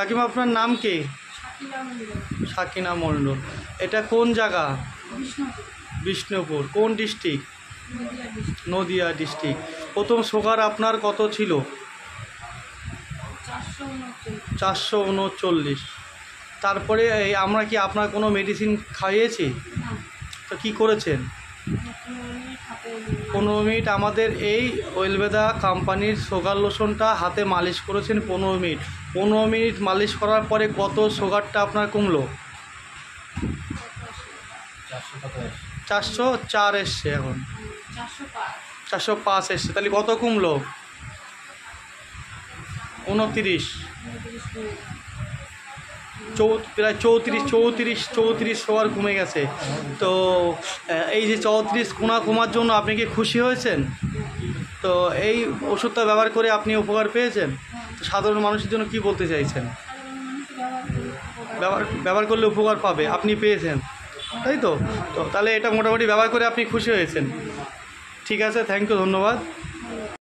কাকিমা আপনার নাম কি? সাকিনা মণ্ডল। এটা কোন জায়গা? বিষ্ণুপুর। কোন ডিস্ট্রিক্ট? নদিয়া ডিস্ট্রিক্ট। প্রথম সুগার আপনার কত ছিল? 439। তারপরে আমরা কি আপনার কোনো মেডিসিন খাইয়েছি? তো কী করেছেন? 15 মিনিট আমাদের এই ওয়েলবেদা কোম্পানির সুগার লোশনটা হাতে মালিশ করেছেন 15 মিনিট। 15 মিনিট মালিশ করার পরে কত সুগারটা আপনার কমলো? 404 এসছে, এখন 405 এসছে। তাহলে কত কমলো? 29, প্রায় 34 সুগার কমে গেছে। তো এই যে 34 কমার জন্য আপনি কি খুশি হয়েছেন? তো এই ওষুধটা ব্যবহার করে আপনি উপকার পেয়েছেন? সাধারণ মানুষের জন্য কি বলতে চাইছেন? ব্যবহার করলে উপকার পাবে, আপনি পেয়েছেন, তাই তো? তো তাহলে এটা মোটামুটি ব্যবহার করে আপনি খুশি হয়েছেন। ঠিক আছে, থ্যাংক ইউ, ধন্যবাদ।